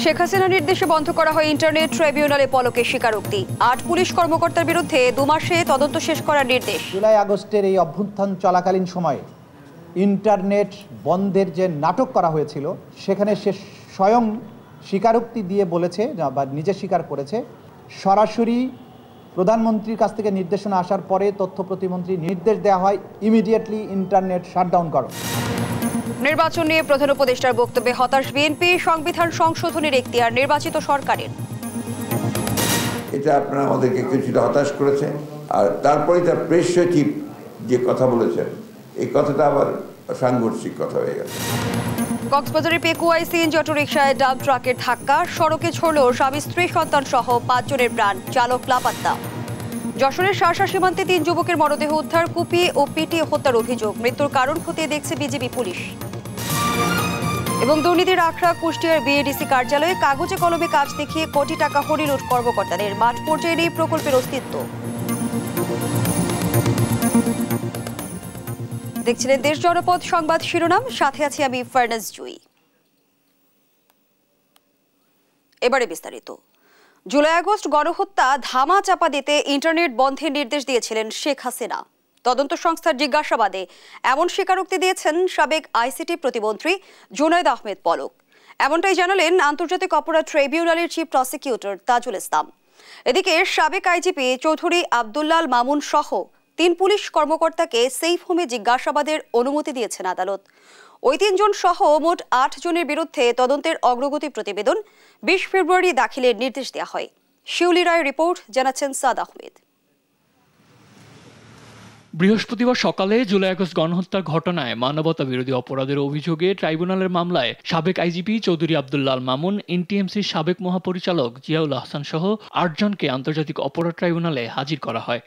শেখ হাসিনা নির্দেশে বন্ধ করা হয় ইন্টারনেট ট্রাইব্যুনালে পলকের স্বীকারোক্তি। ৮ পুলিশ কর্মকর্তার বিরুদ্ধে 2 মাসে তদন্ত শেষ করার নির্দেশ। জুলাই আগস্টের এই অভ্যুত্থান চলাকালীন সময়ে ইন্টারনেট বন্ধের যে নাটক করা হয়েছিল সেখানে সে স্বয়ং স্বীকারোক্তি দিয়ে বলেছে বা নিজে স্বীকার করেছে, সরাসরি প্রধানমন্ত্রীর কাছ থেকে নির্দেশনা আসার পরে তথ্য প্রতিমন্ত্রী নির্দেশ দেওয়া হয় ইমিডিয়েটলি ইন্টারনেট শাটডাউন করো। নির্বাচন নিয়ে প্রধান উপদেষ্টার বক্তব্যে হতাশ বিএনপি, সংবিধান সংশোধনের এখতিয়ার নির্বাচিত সরকারের। এটা আপনারা আমাদেরকে কিছুটা হতাশ করেছে। আর তারপরে তার প্রেস সচিব যে কথা বলেছেন এই কথাটা আবার সাংঘর্ষিক কথা হয়ে গেছে। কক্সবাজারের পেকুয়াই সিএনজি অটোরিকশায় ডাম্প ট্রাকের ধাক্কা, সড়কে ছড়ল স্বামী স্ত্রী সন্তান সহ 5 জনের প্রাণ, চালক লাপাত্তা। যশোরের শার্শা সীমান্তে 3 যুবকের মরদেহ উদ্ধার, কুপিয়ে ও পিটিয়ে হত্যার অভিযোগ, মৃত্যুর কারণ খতিয়ে দেখছে বিজিবি পুলিশ। এবং দুর্নীতির আখড়া কুষ্টিয়ার বিএডিসি কার্যালয়ে কাগজে কলমে কাজ দেখিয়ে কোটি টাকা হরিলুট কর্মকর্তাদের, মাঠ পর্যায়ে নেই প্রকল্পের অস্তিত্ব। দেখছিলেন দেশ জনপদ সংবাদ শিরোনাম, সাথে আছি আমি ফারনাজ জুই। এবারে বিস্তারিত। জুলাই আগস্ট গণহত্যা ধামা চাপা দিতে ইন্টারনেট বন্ধের নির্দেশ দিয়েছিলেন শেখ হাসিনা। তদন্ত সংস্থার জিজ্ঞাসাবাদে এমন স্বীকারোক্তি দিয়েছেন সাবেক আইসিটি প্রতিমন্ত্রী জুনায়েদ আহমেদ পলক। এমনটাই জানালেন আন্তর্জাতিক অপরাধ ট্রাইব্যুনালের চিফ প্রসিকিউটর তাজুল ইসলাম। এদিকে সাবেক আইজিপি চৌধুরী আব্দুল্লাল মামুন সহ 3 পুলিশ কর্মকর্তাকে সেফ হোমে জিজ্ঞাসাবাদের অনুমতি দিয়েছেন আদালত। ওই 3 জন সহ মোট 8 জনের বিরুদ্ধে তদন্তের অগ্রগতি প্রতিবেদন 20 ফেব্রুয়ারি দাখিলের নির্দেশ দেওয়া হয়। শিউলি রায়ের রিপোর্ট, জানাচ্ছেন সাদ আহমেদ। বৃহস্পতিবার সকালে জুলাই আগস্ট গণহত্যার ঘটনায় মানবতা বিরোধী অপরাধের অভিযোগে ট্রাইব্যুনালের মামলায় সাবেক আইজিপি চৌধুরী আব্দুল্লাল মামুন, এনটিএমসির সাবেক মহাপরিচালক জিয়াউল আহসান সহ 8 জনকে আন্তর্জাতিক অপরাধ ট্রাইব্যুনালে হাজির করা হয়।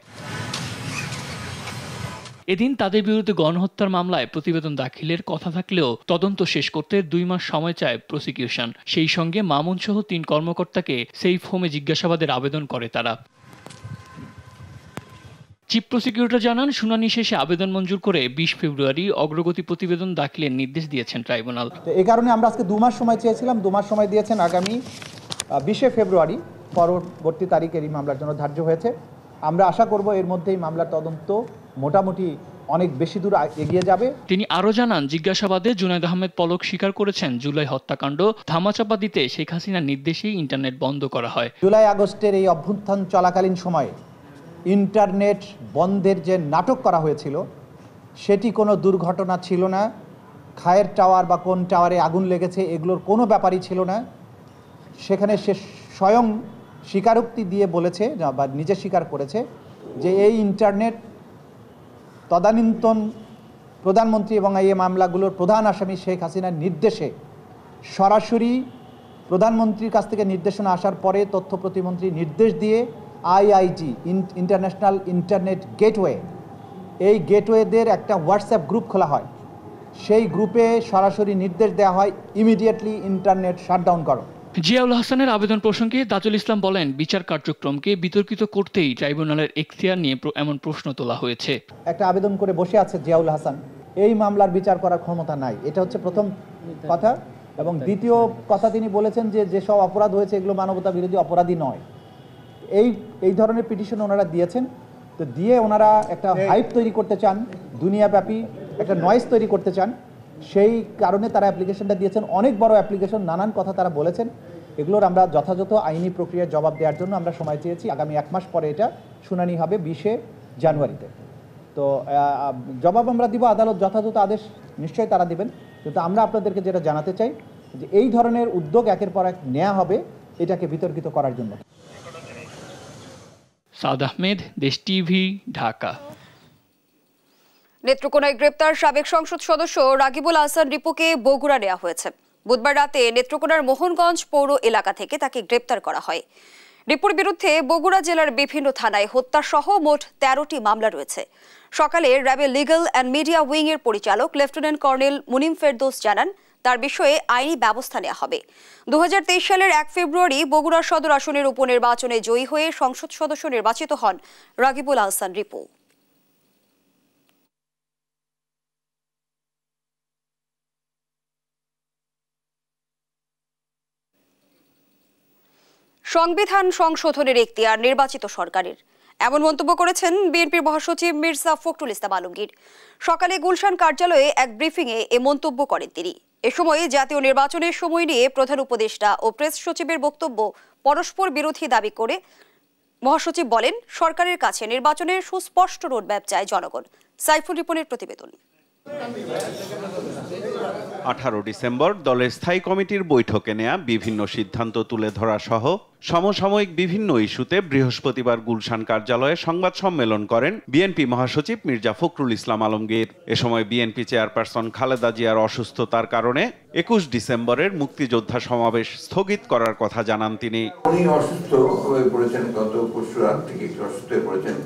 এদিন তাদের বিরুদ্ধে গণহত্যার মামলায় প্রতিবেদন দাখিলের কথা থাকলেও তদন্ত শেষ করতে 2 মাস সময় চায় প্রসিকিউশন। সেই সঙ্গে মামুন সহ 3 কর্মকর্তাকে সেফ হোমে জিজ্ঞাসাবাদের আবেদন করে তারা। চিফ প্রসিকিউটর জানান, শুনানি শেষে আবেদন মঞ্জুর করে 20 ফেব্রুয়ারি অগ্রগতি প্রতিবেদন দাখিলের নির্দেশ দিয়েছেন ট্রাইব্যুনাল। এই কারণে আমরা আজকে 2 মাস সময় চেয়েছিলাম, 2 মাস সময় দিয়েছেন। আগামী 20 ফেব্রুয়ারি পরবর্তী তারিখের এই মামলার জন্য ধার্য হয়েছে। আমরা আশা করব এর মধ্যেই মামলার তদন্ত মোটামুটি অনেক বেশি দূর এগিয়ে যাবে। তিনি আরও জানান, জিজ্ঞাসাবাদে জুনায়েদ আহমেদ পলক স্বীকার করেছেন জুলাই হত্যাকাণ্ড ধামাচাপা দিতে শেখ হাসিনার নির্দেশেই ইন্টারনেট বন্ধ করা হয়। জুলাই আগস্টের এই অভ্যুত্থান চলাকালীন সময়ে ইন্টারনেট বন্ধের যে নাটক করা হয়েছিল সেটি কোনো দুর্ঘটনা ছিল না। খায়ের টাওয়ার বা কোন টাওয়ারে আগুন লেগেছে এগুলোর কোনো ব্যাপারই ছিল না। সেখানে সে স্বয়ং স্বীকারোক্তি দিয়ে বলেছে বা নিজে স্বীকার করেছে যে এই ইন্টারনেট তদানীন্তন প্রধানমন্ত্রী এবং এই মামলাগুলোর প্রধান আসামি শেখ হাসিনার নির্দেশে সরাসরি প্রধানমন্ত্রীর কাছ থেকে নির্দেশনা আসার পরে তথ্য প্রতিমন্ত্রী নির্দেশ দিয়ে আইআইজি ইন্টারন্যাশনাল ইন্টারনেট গেটওয়ে, এই গেটওয়েদের একটা হোয়াটসঅ্যাপ গ্রুপ খোলা হয়। সেই গ্রুপে সরাসরি নির্দেশ দেওয়া হয় ইমিডিয়েটলি ইন্টারনেট শাটডাউন করো। জিয়াউল হাসানের আবেদন প্রসঙ্গে তাজুল ইসলাম বলেন, বিচার কার্যক্রমকে বিতর্কিত করতেই ট্রাইব্যুনালের এখতিয়ার নিয়ে এমন প্রশ্ন তোলা হয়েছে। একটা আবেদন করে বসে আছে জিয়াউল হাসান, এই মামলার বিচার করার ক্ষমতা নাই। এটা হচ্ছে প্রথম কথা। এবং দ্বিতীয় কথা, তিনি বলেছেন যে যেসব অপরাধ হয়েছে এগুলো মানবতা বিরোধী অপরাধী নয়। এই ধরনের পিটিশন ওনারা দিয়েছেন। তো দিয়ে ওনারা একটা হাইপ তৈরি করতে চান, দুনিয়াব্যাপী একটা নয়েজ তৈরি করতে চান। সেই কারণে তারা অ্যাপ্লিকেশনটা দিয়েছেন। অনেক বড় অ্যাপ্লিকেশন, নানান কথা তারা বলেছেন। এগুলোর আমরা যথাযথ আইনি প্রক্রিয়ার জবাব দেওয়ার জন্য আমরা সময় চেয়েছি। আগামী 1 মাস পরে এটা শুনানি হবে 20 জানুয়ারিতে। তো জবাব আমরা দিব, আদালত যথাযথ আদেশ নিশ্চয়ই তারা দিবেন। কিন্তু আমরা আপনাদেরকে যেটা জানাতে চাই যে এই ধরনের উদ্যোগ একের পর এক নেওয়া হবে এটাকে বিতর্কিত করার জন্য। সাদ আহমেদ, দেশ টিভি, ঢাকা। নেত্রকোনায় গ্রেপ্তার সাবেক সংসদ সদস্য রাগিবুল আহসান রিপুকে বগুড়া নেওয়া হয়েছে। বুধবার রাতে নেত্রকোনার মোহনগঞ্জ পৌর এলাকা থেকে তাকে গ্রেপ্তার করা হয়। রিপুর বিরুদ্ধে বগুড়া জেলার বিভিন্ন থানায় হত্যা সহ মোট 13টি মামলা রয়েছে। সকালে র্যাবের লিগ্যাল অ্যান্ড মিডিয়া উইং এর পরিচালক লেফটেন্যান্ট কর্নেল মুনিম ফেরদৌস জানান, তার বিষয়ে আইনি ব্যবস্থা নেওয়া হবে। 2023 সালের 1 ফেব্রুয়ারি বগুড়া সদর আসনের উপনির্বাচনে জয়ী হয়ে সংসদ সদস্য নির্বাচিত হন রাগিবুল আহসান রিপু। সংবিধান সংশোধনের এখতিয়ার নির্বাচিত সরকারের, এমন মন্তব্য করেছেন বিএনপির মহাসচিব মির্জা ফখরুল ইসলাম আলমগীর। সকালে গুলশান কার্যালয়ে এক ব্রিফিংয়ে এ মন্তব্য করেন তিনি। এ সময় জাতীয় নির্বাচনের সময় নিয়ে প্রধান উপদেষ্টা ও প্রেস সচিবের বক্তব্য পরস্পর বিরোধী দাবি করে মহাসচিব বলেন, সরকারের কাছে নির্বাচনের সুস্পষ্ট রোডম্যাপ চায় জনগণ। সাইফুল রিপনের প্রতিবেদন। 18 ডিসেম্বর দলের স্থায়ী কমিটির বৈঠকে নেয়া বিভিন্ন সিদ্ধান্ত তুলে ধরা সহ সমসাময়িক বিভিন্ন ইস্যুতে বৃহস্পতিবার গুলশান কার্যালয়ে সংবাদ সম্মেলন করেন বিএনপি মহাসচিব মির্জা ফখরুল ইসলাম আলমগীর। এ সময় বিএনপি চেয়ারপারসন খালেদা জিয়ার অসুস্থতার কারণে 21 ডিসেম্বরের মুক্তিযোদ্ধা সমাবেশ স্থগিত করার কথা জানান তিনি। উনি অসুস্থ হয়ে পড়েছেন, গত পরশু রাত থেকে একটু অসুস্থ হয়ে পড়েছেন,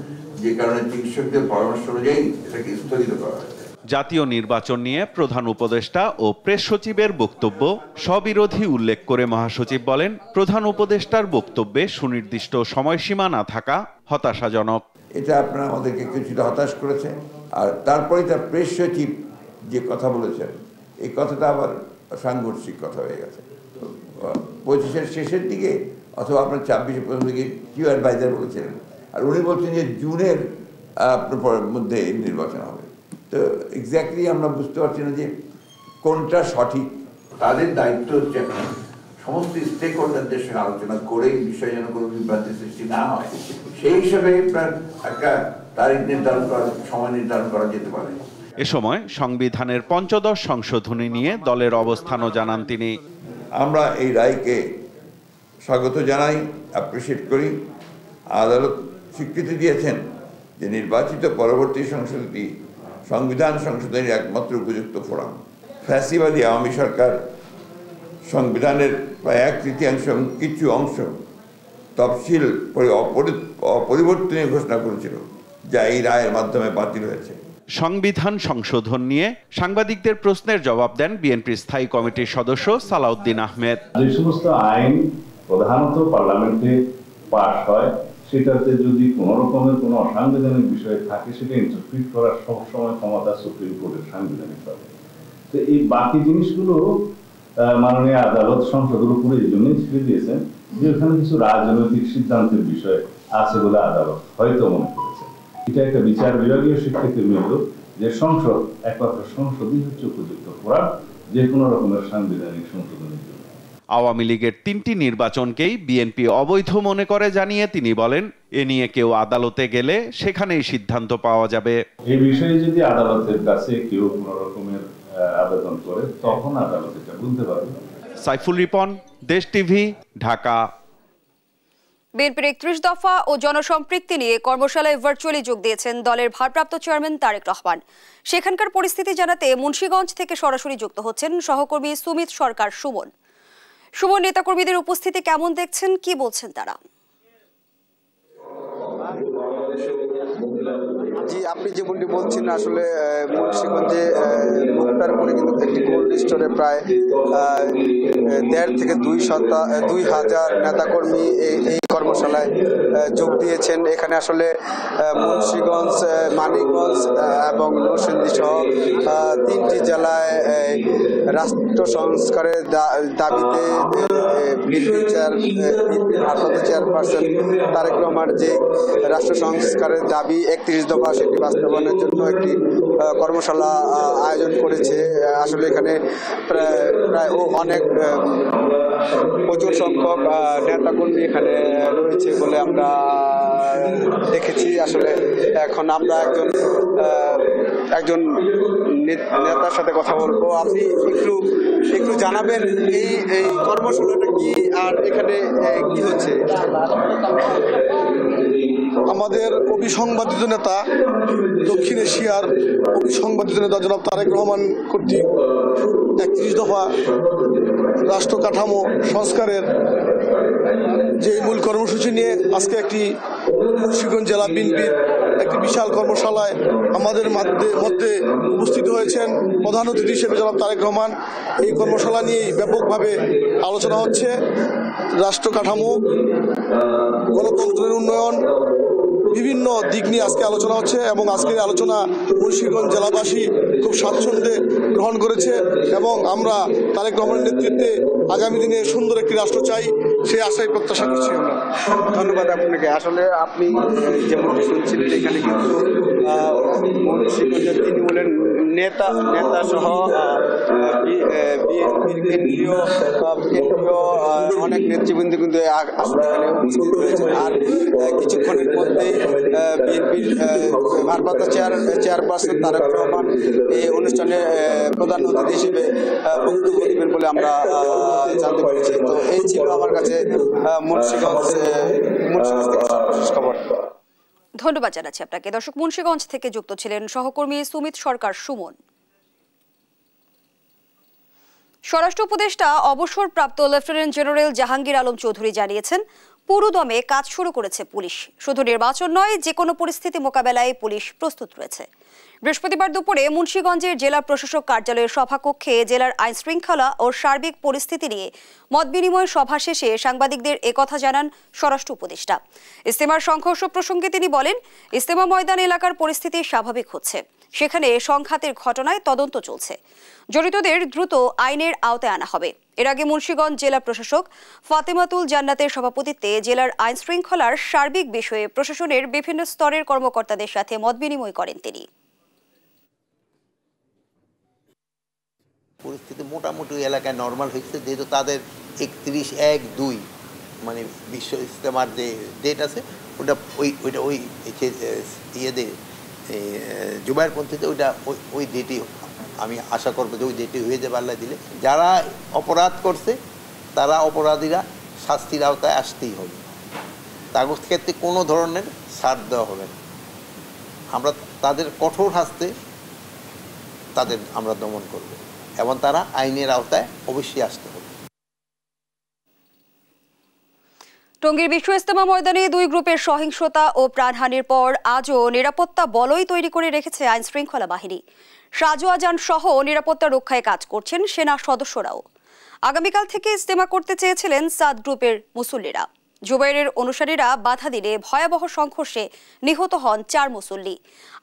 যে কারণে চিকিৎসকদের পরামর্শ অনুযায়ী এটাকে স্থগিত করা হয়েছে। জাতীয় নির্বাচন নিয়ে প্রধান উপদেষ্টা ও প্রেস সচিবের বক্তব্য স্ববিরোধী উল্লেখ করে মহাসচিব বলেন, প্রধান উপদেষ্টার বক্তব্যে সুনির্দিষ্ট সময়সীমা না থাকা হতাশাজনক। এটা আপনারা আমাদেরকে কিছুটা হতাশ করেছে। আর তারপরে তার প্রেস সচিব যে কথা বলেছেন, এই কথাটা আবার সাংঘর্ষিক কথা হয়ে গেছে। 25-এর শেষের দিকে অথবা আপনার 26-এর প্রথম দিকে চিফ অ্যাডভাইজার বলেছিলেন, আর উনি বলছেন যে জুনের মধ্যে নির্বাচন হবে। তো এক্স্যাক্টলি আমরা বুঝতে পারছি না যে কোনটা সঠিক। তাদের দায়িত্ব হচ্ছে সমস্ত স্টেক হোল্ডারদের সঙ্গে আলোচনা করে এই বিষয়ে যেন কোনো বিভ্রান্তি সৃষ্টি না হয়, সেই হিসাবে একটা তারিখ নির্ধারণ করা, সময় নির্ধারণ করা যেতে পারে। এ সময় সংবিধানের 15 সংশোধনী নিয়ে দলের অবস্থানও জানান তিনি। আমরা এই রায়কে স্বাগত জানাই, অ্যাপ্রিসিয়েট করি। আদালত স্বীকৃতি দিয়েছেন যে নির্বাচিত পরবর্তী সংসদটি সংবিধান সংশোধনের একমাত্র উপযুক্ত ফোরাম। ফ্যাসিবাদী আওয়ামী সরকার সংবিধানের প্রায় 1/3 এবং কিছু অংশ তফসিল অপরিবর্তনীয় ঘোষণা করেছিল, যা এই রায়ের মাধ্যমে বাতিল হয়েছে। সংবিধান সংশোধন নিয়ে সাংবাদিকদের প্রশ্নের জবাব দেন বিএনপির স্থায়ী কমিটির সদস্য সালাউদ্দিন আহমেদ। যে সমস্ত আইন প্রধানত পার্লামেন্টে পাস হয়, সেটাতে যদি কোনো রকমের কোনো অসাংবিধানিক বিষয় থাকে, সেটা ইন্টারপ্রিট করার সবসময় ক্ষমতা সুপ্রিম কোর্টের সাংবিধানিক হবে। তো এই বাকি জিনিসগুলো মাননীয় আদালত সংসদের উপরে এই জন্যই ছেড়ে দিয়েছেন যে ওখানে কিছু রাজনৈতিক সিদ্ধান্তের বিষয় আছে বলে আদালত হয়তো মনে করেছে। এটা একটা বিচার বিভাগীয় স্বীকৃতি মিলল যে সংসদ, একমাত্র সংসদই হচ্ছে উপযুক্ত ফোরাম যে কোনো রকমের সাংবিধানিক সংশোধনের জন্য। আওয়ামী লীগের 3টি নির্বাচনকেই বিএনপি অবৈধ মনে করে জানিয়ে তিনি বলেন, এ নিয়ে কেউ আদালতে গেলে সেখানেই সিদ্ধান্ত পাওয়া যাবে। এই বিষয়ে যদি আদালতের কাছে কেউ কোনো রকমের আবেদন করে, তখন আদালত এটা বলতে পারবে। সাইফুল রিপন, দেশ টিভি, ঢাকা। বিএনপির 31 দফা ও জনসম্পৃক্তি নিয়ে কর্মশালায় ভার্চুয়ালি যোগ দিয়েছেন দলের ভারপ্রাপ্ত চেয়ারম্যান তারেক রহমান। সেখানকার পরিস্থিতি জানাতে মুন্সিগঞ্জ থেকে সরাসরি যুক্ত হচ্ছেন সহকর্মী সুমিত সরকার সুমন। সুমন, নেতাকর্মীদের উপস্থিতি কেমন দেখছেন, কি বলছেন তারা? জি, আপনি যেমনটি বলছেন, আসলে মুন্সিগঞ্জে মুক্তার পরে কিন্তু একটি কোল্ড স্টোরে প্রায় 1.5 থেকে 2,000 নেতাকর্মী এই কর্মশালায় যোগ দিয়েছেন। এখানে আসলে মুন্সিগঞ্জ, মানিকগঞ্জ এবং নরসিংদী সহ 3টি জেলায় রাষ্ট্র সংস্কারের দাবিতে ভারপ্রাপ্ত চেয়ারপারসন তারেক রহমান যে রাষ্ট্র সংস্কারের দাবি 31 দফা, সেটি বাস্তবায়নের জন্য একটি কর্মশালা আয়োজন করেছে। আসলে এখানে প্রায় অনেক প্রচুর সংখ্যক নেতাকর্মী এখানে রয়েছে বলে আমরা দেখেছি। আসলে এখন আমরা একজন নেতার সাথে কথা বলবো। আপনি একটু জানাবেন এই কর্মশালাটা কি আর এখানে কি হচ্ছে? আমাদের অবিসংবাদিত নেতা, দক্ষিণ এশিয়ার অবিসংবাদিত নেতা জনাব তারেক রহমান কর্তৃক 31 দফা রাষ্ট্র কাঠামো সংস্কারের যে মূল কর্মসূচি নিয়ে আজকে একটি মুন্সিগঞ্জ জেলা বিএনপির একটি বিশাল কর্মশালায় আমাদের মধ্যে উপস্থিত হয়েছেন প্রধান অতিথি হিসেবে জনাব তারেক রহমান। এই কর্মশালা নিয়েই ব্যাপকভাবে আলোচনা হচ্ছে। রাষ্ট্র কাঠামো, গণতন্ত্রের উন্নয়ন, বিভিন্ন দিক নিয়ে আজকে আলোচনা হচ্ছে এবং আজকের আলোচনা মুন্সিগঞ্জ জেলাবাসী খুব স্বাচ্ছন্দ্যে গ্রহণ করেছে এবং আমরা তারেক রহমানের নেতৃত্বে আগামী দিনে সুন্দর একটি রাষ্ট্র চাই, সেই আশাই প্রত্যাশা করছি আমরা। ধন্যবাদ আপনাকে। আসলে আপনি যেমনটি শুনছিলেন এখানে কিন্তু মুন্সিগঞ্জের তৃণমূলের নেতা সহ বিএনপির কেন্দ্রীয় অনেক নেতৃবৃন্দ কিন্তু আসলে এখানে উপস্থিত হয়েছেন। আর কিছুক্ষণের মধ্যেই বিএনপির ভারপ্রাপ্ত চেয়ারপারসন তারেক রহমান এই অনুষ্ঠানে প্রধান অতিথি হিসেবে বক্তব্য দেবেন বলে আমরা জানতে পেরেছি। তো এই ছিল আমার কাছে মুন্সিগঞ্জ থেকে সর্বশেষ খবর। ধন্যবাদ জানাচ্ছি আপনাকে। দর্শক, মুন্সিগঞ্জ থেকে যুক্ত ছিলেন সহকর্মী সুমিত সরকার সুমন। স্বরাষ্ট্র উপদেষ্টা অবসরপ্রাপ্ত লেফটেন্যান্ট জেনারেল জাহাঙ্গীর আলম চৌধুরী জানিয়েছেন, পুরোদমে কাজ শুরু করেছে পুলিশ। শুধু নির্বাচন নয়, যে কোনো পরিস্থিতি মোকাবেলায় পুলিশ প্রস্তুত রয়েছে। বৃহস্পতিবার দুপুরে মুন্সিগঞ্জের জেলা প্রশাসক কার্যালয়ের সভাকক্ষে জেলার আইন শৃঙ্খলা ও সার্বিক পরিস্থিতি নিয়ে মতবিনিময় সভা শেষে সাংবাদিকদের একথা জানান স্বরাষ্ট্র উপদেষ্টা। ইজতেমার সংঘর্ষ প্রসঙ্গে তিনি বলেন, ইজতেমা ময়দান এলাকার পরিস্থিতি স্বাভাবিক হচ্ছে। সেখানে সংঘাতের ঘটনায় তদন্ত চলছে। জড়িতদের দ্রুত আইনের আওতায় আনা হবে। এর আগে মুন্সিগঞ্জ জেলা প্রশাসক ফাতেমাতুল জান্নাতের সভাপতিত্বে জেলার আইন শৃঙ্খলার সার্বিক বিষয়ে প্রশাসনের বিভিন্ন স্তরের কর্মকর্তাদের সাথে মতবিনিময় করেন তিনি। পরিস্থিতি মোটামুটি এলাকায় নর্মাল হয়েছে, যেহেতু তাদের 31/1/2 মানে বিশ্ব ইজতেমার যে ডেট আছে ওটা ওই ইয়েদের জুবাইরপন্থীতে ওই ডেটই আমি আশা করবো যে ওই ডেটে হয়ে যাবে আল্লাহ দিলে। যারা অপরাধ করছে তারা অপরাধীরা শাস্তির আওতায় আসতেই হবে, তার ক্ষেত্রে কোনো ধরনের ছাড় দেওয়া হবে না। আমরা তাদের কঠোর হাস্তে আমরা দমন করব এবং তারা আইনের আওতায় অবশ্যই আসতে হবে। টঙ্গীর বিশ্ব ইজতেমা ময়দানে দুই গ্রুপের সহিংসতা ও প্রাণহানির পর আজও নিরাপত্তা বলয় তৈরি করে রেখেছে আইন শৃঙ্খলা বাহিনী। সাজোয়াজান সহ নিরাপত্তা রক্ষায় কাজ করছেন সেনা সদস্যরাও। আগামীকাল থেকে ইজতেমা করতে চেয়েছিলেন সাদ গ্রুপের মুসল্লিরা। জুবাইরের অনুসারীরা বাধা দিলে ভয়াবহ সংঘর্ষে নিহত হন 4 মুসল্লি,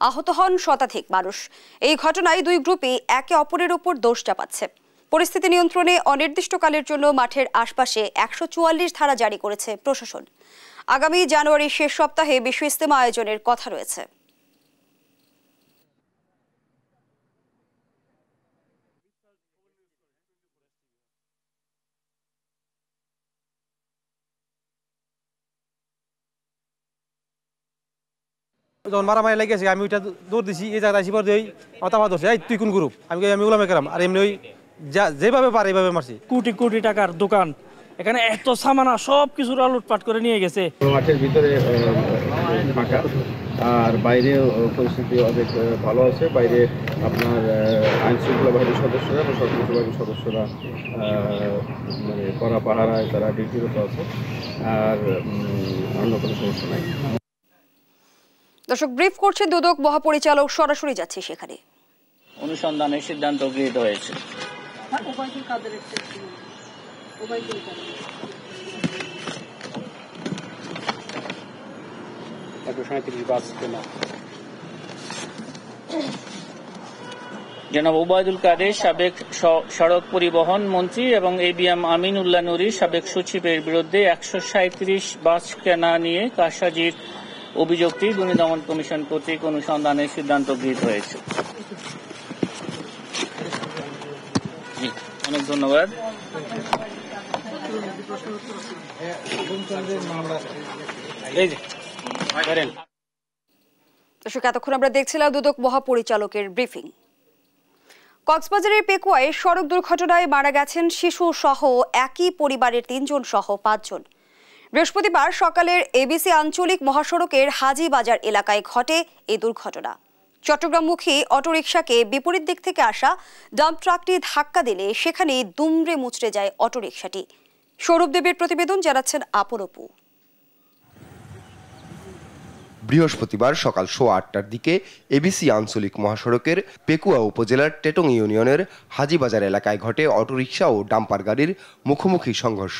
আহত হন শতাধিক মানুষ। এই ঘটনায় দুই গ্রুপই একে অপরের উপর দোষ চাপাচ্ছে। পরিস্থিতি নিয়ন্ত্রণে অনির্দিষ্টকালের জন্য মাঠের আশপাশে 144 ধারা জারি করেছে প্রশাসন। আগামী জানুয়ারির শেষ সপ্তাহে বিশ্ব ইজতেমা আয়োজনের কথা রয়েছে। যখন মারামারি লেগেছে আমি ওইটা দৌড় দিছি, এই জায়গায় আসি পর দিই আমার ধরছে, এই তুই কোন গ্রুপ? আমি গোলামে কেরাম। আর এমনি ওই যেভাবে পারে এইভাবে মারছি। কোটি কোটি টাকার দোকান, এখানে এত সামানা সব কিছু লুটপাট করে নিয়ে গেছে। মাঠের ভিতরে ফাঁকা, আর বাইরে পরিস্থিতি অনেক ভালো আছে। বাইরে আপনার আইন শৃঙ্খলা বাহিনীর সদস্যরা এবং সশস্ত্র বাহিনীর সদস্যরা মানে কড়া পাহারায় তারা ডিউটিরত আছে, আর অন্য কোনো সমস্যা নাই। দর্শক, ব্রিফ করছে দুদক মহাপরিচালক, সরাসরি যাচ্ছে সেখানে। অনুসন্ধানের সিদ্ধান্ত গৃহীত হয়েছে। জনাব ওবায়দুল কাদের, সাবেক সড়ক পরিবহন মন্ত্রী, এবং এবিএম আমিনুল্লাহ নুরী, সাবেক সচিবের বিরুদ্ধে 137 বাস কেনা নিয়ে কারসাজির অভিযোগটি দুর্নীতি দমন কমিশন কর্তৃক অনুসন্ধানের সিদ্ধান্ত গৃহীত হয়েছে। অনেক ধন্যবাদ। দর্শক, এতক্ষণ আমরা দেখছিলাম দুদক মহাপরিচালকের ব্রিফিং। কক্সবাজারের পেকুয়ায় সড়ক দুর্ঘটনায় মারা গেছেন শিশু সহ একই পরিবারের 3 জন সহ 5 জন। বৃহস্পতিবার সকালের এবিসি আঞ্চলিক মহাসড়কের হাজীবাজার এলাকায় ঘটে এই দুর্ঘটনা। চট্টগ্রামমুখী অটোরিকশাকে বিপরীত দিক থেকে আসা ডাম্প ট্রাকটি ধাক্কা দিলে সেখানেই দুমড়ে মুচড়ে যায় অটোরিকশাটি। সৌরভ দেবের প্রতিবেদন, জানাচ্ছেন আপরপু। বৃহস্পতিবার সকাল 8:15টার দিকে এবিসি আঞ্চলিক মহাসড়কের পেকুয়া উপজেলার টেটং ইউনিয়নের হাজীবাজার এলাকায় ঘটে অটোরিকশা ও ডাম্পার গাড়ির মুখোমুখি সংঘর্ষ।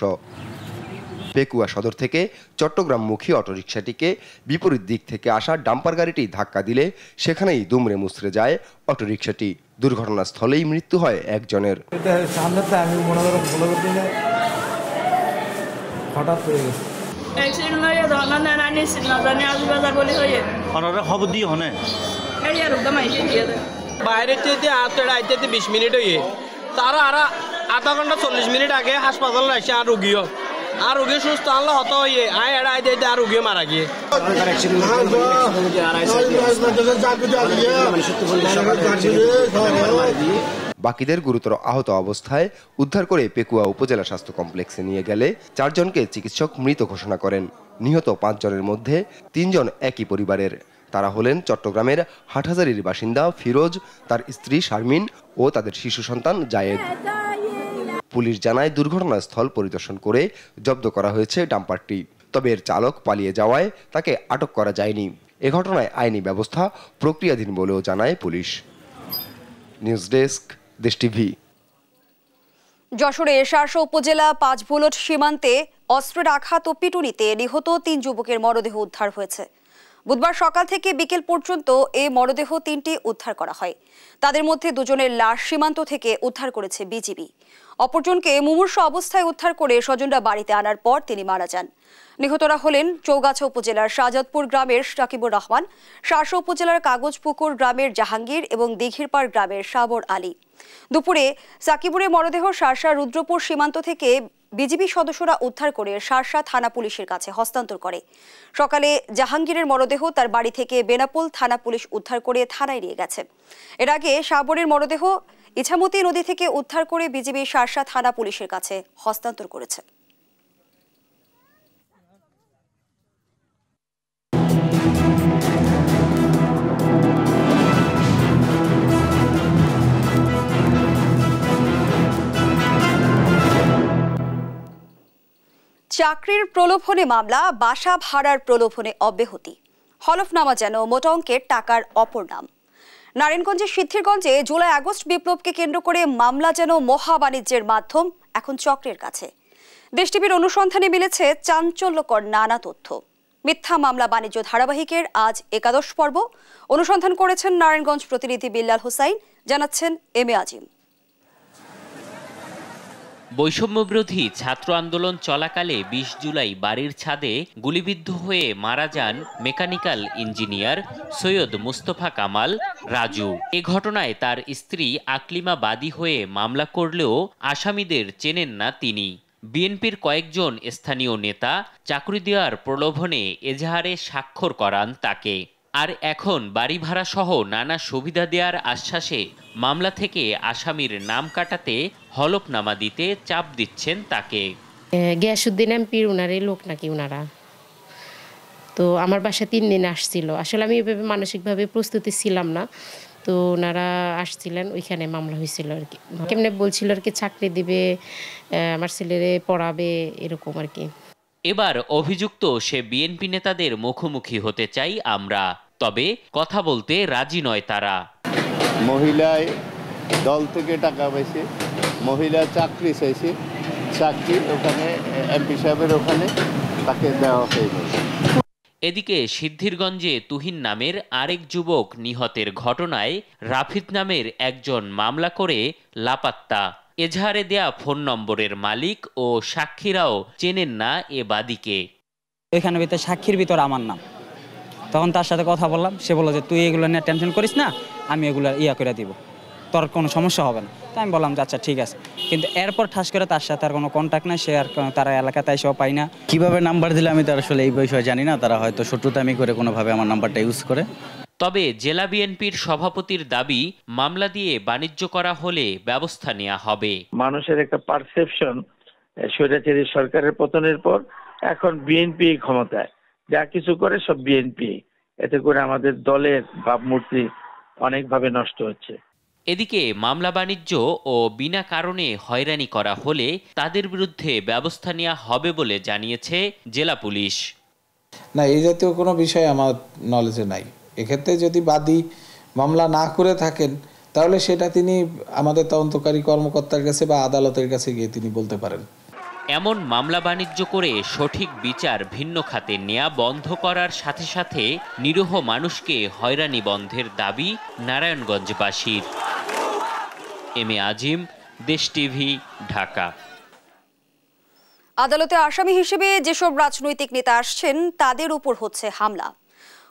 পেকুয়া সদর থেকে চট্টগ্রামমুখী অটোরিকশাটিকে বিপরীত দিক থেকে আসা ডাম্পার গাড়িটি ধাক্কা দিলে সেখানেই দুমড়ে মুচড়ে যায় অটোরিকশাটি। দুর্ঘটনাস্থলেই মৃত্যু হয় একজনের। বাইরে 20 মিনিট হয়ে তারা আর আধা ঘন্টা 40 মিনিট আগে হাসপাতালে আসে আর রোগী সুস্থ আল্লাহ হত হয়ে আয় এড়াই দিতে আর রোগী মারা গিয়ে। বাকিদের গুরুতর আহত অবস্থায় উদ্ধার করে পেকুয়া উপজেলা স্বাস্থ্য কমপ্লেক্সে নিয়ে গেলে 4 জনকে চিকিৎসক মৃত ঘোষণা করেন। নিহত 5 জনের মধ্যে 3 জন একই পরিবারের। তারা হলেন চট্টগ্রামের হাটহাজারীর বাসিন্দা ফিরোজ, তার স্ত্রী শারমিন ও তাদের শিশু সন্তান জায়েদ। পুলিশ জানায় দুর্ঘটনাস্থল পরিদর্শন করে জব্দ করা হয়েছে ডাম্পারটি। তবে এর চালক পালিয়ে যাওয়ায় তাকে আটক করা যায়নি। এ ঘটনায় আইনি ব্যবস্থা প্রক্রিয়াধীন বলেও জানায় পুলিশ। নিউজ ডেস্ক, দেশ টিভি। যশোরে শার্শা উপজেলা 5 বুলট সীমান্তে অস্ত্রের আঘাত ও পিটুনিতে নিহত 3 যুবকের মরদেহ উদ্ধার হয়েছে। বুধবার সকাল থেকে বিকেল পর্যন্ত এই মরদেহ 3টি উদ্ধার করা হয়। তাদের মধ্যে 2 জনের লাশ সীমান্ত থেকে উদ্ধার করেছে বিজিবি। অপরজনকে মুমূর্ষু অবস্থায় উদ্ধার করে স্বজনরা বাড়িতে আনার পর তিনি মারা যান। নিহতরা হলেন চৌগাছা উপজেলার শাহজাদপুর গ্রামের সাকিবুর রহমান, শার্শা উপজেলার কাগজপুকুর গ্রামের জাহাঙ্গীর এবং দিঘিরপাড় গ্রামের সাবর আলী। দুপুরে সাকিবুরের মরদেহ শার্শা রুদ্রপুর সীমান্ত থেকে বিজিবি সদস্যরা উদ্ধার করে শার্শা থানা পুলিশের কাছে হস্তান্তর করে। সকালে জাহাঙ্গীরের মরদেহ তার বাড়ি থেকে বেনাপোল থানা পুলিশ উদ্ধার করে থানায় নিয়ে গেছে। এর আগে সাবরের মরদেহ ইছামতি নদী থেকে উদ্ধার করে বিজিবি শার্শা থানা পুলিশের কাছে হস্তান্তর করেছে। চাকরির প্রলোভনে মামলা, বাসা ভাড়ার প্রলোভনে অব্যাহতি। হলফনামা যেন মোটা অঙ্কের টাকার অপর নাম। নারায়ণগঞ্জের সিদ্ধিরগঞ্জে জুলাই আগস্ট বিপ্লবকে কেন্দ্র করে মামলা যেন মহাবাণিজ্যের মাধ্যম, এখন চক্রের কাছে। দেশ টিভির অনুসন্ধানে মিলেছে চাঞ্চল্যকর নানা তথ্য। মিথ্যা মামলা বাণিজ্য ধারাবাহিকের আজ 11 পর্ব। অনুসন্ধান করেছেন নারায়ণগঞ্জ প্রতিনিধি বিল্লাল হোসাইন, জানাচ্ছেন এম এ আজিম। বৈষম্যবিরোধী ছাত্র আন্দোলন চলাকালে 20 জুলাই বাড়ির ছাদে গুলিবিদ্ধ হয়ে মারা যান মেকানিক্যাল ইঞ্জিনিয়ার সৈয়দ মুস্তফা কামাল রাজু। এ ঘটনায় তার স্ত্রী আকলিমা বাদী হয়ে মামলা করলেও আসামিদের চেনেন না তিনি। বিএনপির কয়েকজন স্থানীয় নেতা চাকরি দেওয়ার প্রলোভনে এজাহারে স্বাক্ষর করান তাকে। আর এখন বাড়ি ভাড়া সহ নানা সুবিধা দেওয়ার আশ্বাসে মামলা থেকে আসামির নাম কাটাতে হলফনামা দিতে চাপ দিচ্ছেন তাকে। গিয়াসউদ্দিন এমপির উনারে লোক নাকি উনারা, তো আমার বাসা 3 দিন আসছিল। আসলে আমি এভাবে মানসিকভাবে প্রস্তুতি ছিলাম না, তো ওনারা আসছিলেন, ওইখানে মামলা হয়েছিল আর কি। কেমনে বলছিল আর কি চাকরি দিবে, আমার ছেলেরে পড়াবে, এরকম আর কি। এবার অভিযুক্ত সে বিএনপি নেতাদের মুখোমুখি হতে চাই আমরা, তবে কথা বলতে রাজি নয় তারা। মহিলায় দল থেকে টাকা পাইছে, মহিলা চাকরি চাইছে, চাকরি ওখানে এমপি সাহেবের ওখানে তাকে দেওয়া হয়েছে। এদিকে সিদ্ধিরগঞ্জে তুহিন নামের আরেক যুবক নিহতের ঘটনায় রাফিদ নামের একজন মামলা করে লাপাত্তা। এজাহারে দেয়া ফোন নম্বরের মালিক ও সাক্ষীরাও চেনেন না এ বাদীকে। এখানে ভিতরে সাক্ষীর ভিতর আমার নাম, তখন তার সাথে কথা বললাম, সে বলল যে তুই এগুলো নিয়ে টেনশন করিস না, আমি এগুলো করে দিব, তোর কোনো সমস্যা হবে না। তো আমি বললাম যে আচ্ছা ঠিক আছে, কিন্তু এরপর ঠাস করে তার সাথে আর কোনো কন্ট্যাক্ট নাই, সে আর তার এলাকাতে এসেও পাই না। কিভাবে নাম্বার দিলে আমি তার আসলে এই বিষয়ে জানি না, তারা হয়তো শত্রুতামি করে কোনোভাবে আমার নাম্বারটা ইউজ করে। তবে জেলা বিএনপির সভাপতির দাবি, মামলা দিয়ে বাণিজ্য করা হলে ব্যবস্থা নেওয়া হবে। মানুষের একটা পারসেপশন স্বৈরাচারী সরকারের পতনের পর এখন বিএনপি ক্ষমতায়, যা কিছু করে সব বিএনপি, এতে করে আমাদের দলের ভাবমূর্তি অনেকভাবে নষ্ট হচ্ছে। এদিকে মামলা বাণিজ্য ও বিনা কারণে হয়রানি করা হলে তাদের বিরুদ্ধে ব্যবস্থা নেওয়া হবে বলে জানিয়েছে জেলা পুলিশ। না, এই জাতীয় কোনো বিষয় আমার নলেজে নাই। এক্ষেত্রে যদি বাদী মামলা না করে থাকেন, তাহলে সেটা তিনি আমাদের তদন্তকারী কর্মকর্তার কাছে বা আদালতের কাছে গিয়ে তিনি বলতে পারেন। এমন মামলা বাণিজ্য করে সঠিক বিচার ভিন্ন খাতে নেয়া বন্ধ করার সাথে সাথে নিরীহ মানুষকে হয়রানি বন্ধের দাবি নারায়ণগঞ্জবাসীর। এম এ আজিম, দেশ টিভি, ঢাকা। আদালতে আসামি হিসেবে যেসব রাজনৈতিক নেতা আসছেন তাদের উপর হচ্ছে হামলা।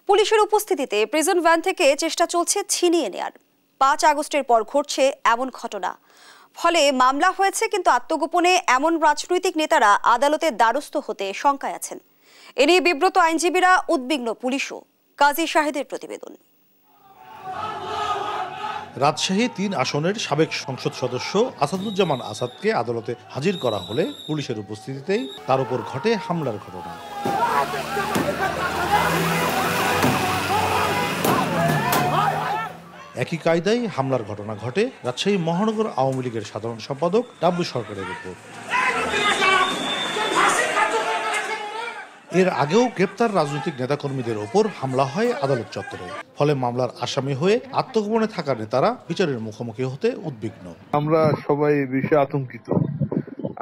পুলিশের উপস্থিতিতে প্রিজন ভ্যান থেকে চেষ্টা চলছে ছিনিয়ে নেয়ার। 5 আগস্টের পর ঘটছে এমন ঘটনা, ফলে মামলা হয়েছে, কিন্তু আত্মগোপনে এমন রাজনৈতিক নেতারা আদালতের দ্বারস্থ হতে শঙ্কায় আছেন। এ নিয়ে বিব্রত আইনজীবীরা, উদ্বিগ্ন পুলিশও। কাজী শাহেদের প্রতিবেদন। রাজশাহী 3 আসনের সাবেক সংসদ সদস্য আসাদুজ্জামান আসাদকে আদালতে হাজির করা হলে পুলিশের উপস্থিতিতেই তার উপর ঘটে হামলার ঘটনা। একই কায়দায় হামলার ঘটনা ঘটে রাজশাহী মহানগর আওয়ামী লীগের সাধারণ সম্পাদক ডাব্বু সরকারের উপর। এর আগেও গ্রেপ্তার রাজনৈতিক নেতাকর্মীদের ওপর হামলা হয় আদালত চত্বরে। ফলে মামলার আসামি হয়ে আত্মগোপনে থাকা নেতারা বিচারের মুখোমুখি হতে উদ্বিগ্ন। আমরা সবাই বিষয়ে আতঙ্কিত।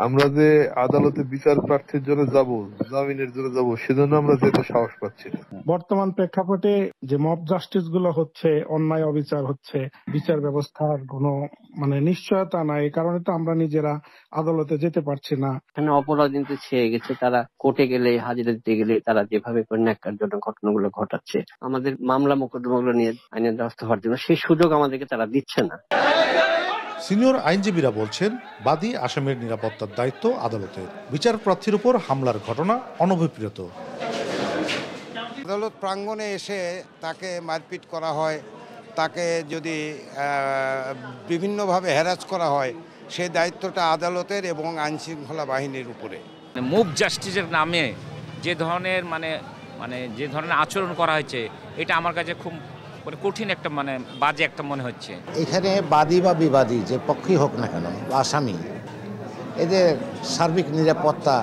আমরা যে আদালতে বিচার প্রার্থীর জন্য যাব, জামিনের জন্য যাব, সেজন্য আমরা যেতে সাহস পাচ্ছি না। বর্তমান প্রেক্ষাপটে যে মব জাস্টিস গুলো হচ্ছে, অন্যায় অবিচার হচ্ছে, বিচার ব্যবস্থার কোনো নিশ্চয়তা নাই, এই কারণে তো আমরা নিজেরা আদালতে যেতে পারছি না। এখানে অপরাধী তো ছেয়ে গেছে, তারা কোর্টে গেলে, হাজিরা দিতে গেলে তারা যেভাবে ন্যাক্কারজনক ঘটনাগুলো ঘটাচ্ছে, আমাদের মামলা মোকদ্দমাগুলো নিয়ে আইনের দ্বারস্থ হওয়ার জন্য সেই সুযোগ আমাদেরকে তারা দিচ্ছে না। সিনিয়র আইনজীবীরা বলছেন, বাদী আসামির নিরাপত্তার দায়িত্ব আদালতের। বিচার প্রার্থীর উপর হামলার ঘটনা অনভিপ্রেত। আদালত প্রাঙ্গণে এসে তাকে মারপিট করা হয়, তাকে যদি বিভিন্নভাবে হ্যারাস করা হয়, সেই দায়িত্বটা আদালতের এবং আইনশৃঙ্খলা বাহিনীর উপরে। মুভ জাস্টিসের নামে যে ধরনের যে ধরনের আচরণ করা হয়েছে, এটা আমার কাছে খুব কঠিন একটা বাজে একটা মনে হচ্ছে। এখানে বাদী বা বিবাদী যে পক্ষই হোক না কেন, আসামি, এদের সার্বিক নিরাপত্তা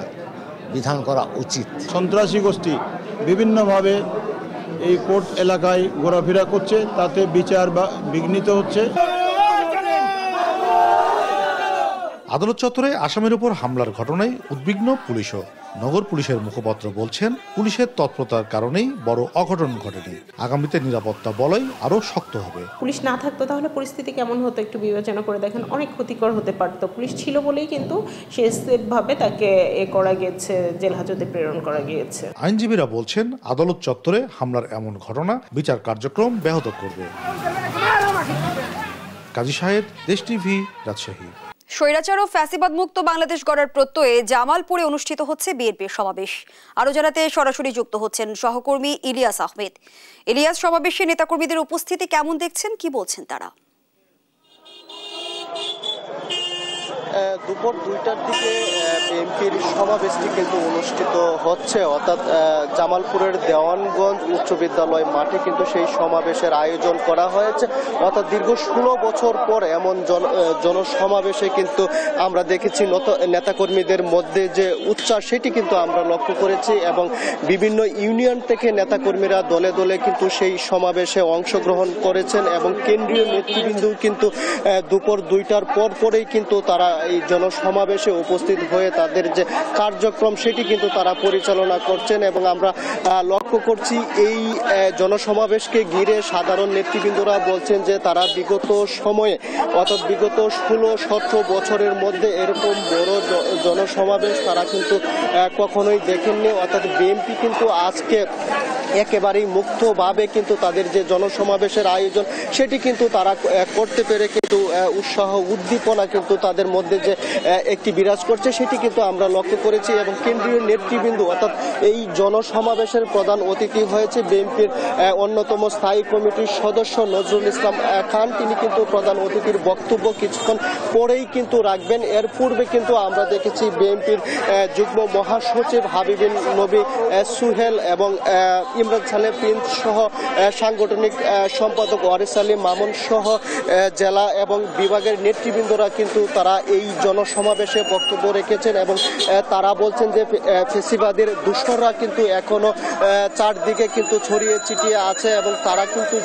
বিধান করা উচিত। সন্ত্রাসী গোষ্ঠী বিভিন্নভাবে এই কোর্ট এলাকায় ঘোরাফেরা করছে, তাতে বিচার বিঘ্নিত হচ্ছে। আদালত চত্বরে আসামির উপর হামলার ঘটনায় উদ্বিগ্ন পুলিশও। নগর পুলিশের মুখপাত্র বলছেন, পুলিশের তৎপরতার কারণেই বড় অঘটন ঘটেনি। আগামীতে নিরাপত্তা বলয় আরো শক্ত হবে। পুলিশ না থাকতো তাহলে পরিস্থিতি কেমন হতো একটু বিবেচনা করে দেখেন, অনেক ক্ষতিকর হতে পারত। পুলিশ ছিল বলেই কিন্তু সেভাবে তাকে করা গিয়েছে, জেল হাজতে প্রেরণ করা গিয়েছে। আইনজীবীরা বলছেন, আদালত চত্বরে হামলার এমন ঘটনা বিচার কার্যক্রম ব্যাহত করবে। কাজী শাহেদ, দেশ টিভি, রাজশাহী। স্বৈরাচার ও ফ্যাসিবাদ মুক্ত বাংলাদেশ গড়ার প্রত্যয়ে জামালপুরে অনুষ্ঠিত হচ্ছে বিএনপির সমাবেশ। আরো জানাতে সরাসরি যুক্ত হচ্ছেন সহকর্মী ইলিয়াস আহমেদ। ইলিয়াস, সমাবেশে নেতাকর্মীদের উপস্থিতি কেমন দেখছেন, কি বলছেন তারা? দুপুর 2টার দিকে বিএনপির সমাবেশটি কিন্তু অনুষ্ঠিত হচ্ছে, অর্থাৎ জামালপুরের দেওয়ানগঞ্জ উচ্চ বিদ্যালয় মাঠে কিন্তু সেই সমাবেশের আয়োজন করা হয়েছে। অর্থাৎ দীর্ঘ 16 বছর পর এমন জনসমাবেশে কিন্তু আমরা দেখেছি নেতাকর্মীদের মধ্যে যে উচ্ছ্বাস, সেটি কিন্তু আমরা লক্ষ্য করেছি এবং বিভিন্ন ইউনিয়ন থেকে নেতাকর্মীরা দলে দলে কিন্তু সেই সমাবেশে অংশগ্রহণ করেছেন এবং কেন্দ্রীয় নেতৃবৃন্দ কিন্তু দুপুর 2টার পরেই কিন্তু তারা এই জনসমাবেশে উপস্থিত হয়ে তাদের যে কার্যক্রম সেটি কিন্তু তারা পরিচালনা করছেন। এবং আমরা লক্ষ্য করছি এই জনসমাবেশকে ঘিরে সাধারণ নেতৃবৃন্দরা বলছেন যে তারা বিগত সময়ে, অর্থাৎ বিগত 16-17 বছরের মধ্যে এরকম বড় জনসমাবেশ তারা কিন্তু কখনোই দেখেননি। অর্থাৎ বিএনপি কিন্তু আজকে একেবারেই মুক্তভাবে কিন্তু তাদের যে জনসমাবেশের আয়োজন সেটি কিন্তু তারা করতে পেরে কিন্তু উৎসাহ উদ্দীপনা কিন্তু তাদের মধ্যে যে একটি বিরাজ করছে সেটি কিন্তু আমরা লক্ষ্য করেছি। এবং কেন্দ্রীয় নেতৃবৃন্দ, অর্থাৎ এই জনসমাবেশের প্রধান অতিথি হয়েছে বিএনপির অন্যতম স্থায়ী কমিটির সদস্য নজরুল ইসলাম খান। তিনি কিন্তু প্রধান অতিথির বক্তব্য কিছুক্ষণ পরেই কিন্তু রাখবেন। এর পূর্বে কিন্তু আমরা দেখেছি বিএনপির যুগ্ম মহাসচিব হাবিবুন নবী সুহেল এবং ইমরান সালেহ প্রিন্স সহ সাংগঠনিক সম্পাদক ওয়ারিস আলী মামুন সহ জেলা এবং বিভাগের নেতৃবৃন্দরা কিন্তু তারা এই জনসমাবেশে বক্তব্য রেখেছেন এবং তারা বলছেন যে ফেসিবাদের দুঃসররা কিন্তু এখনো চারদিকে কিন্তু ছড়িয়ে ছিটিয়ে আছে এবং তারা কিন্তু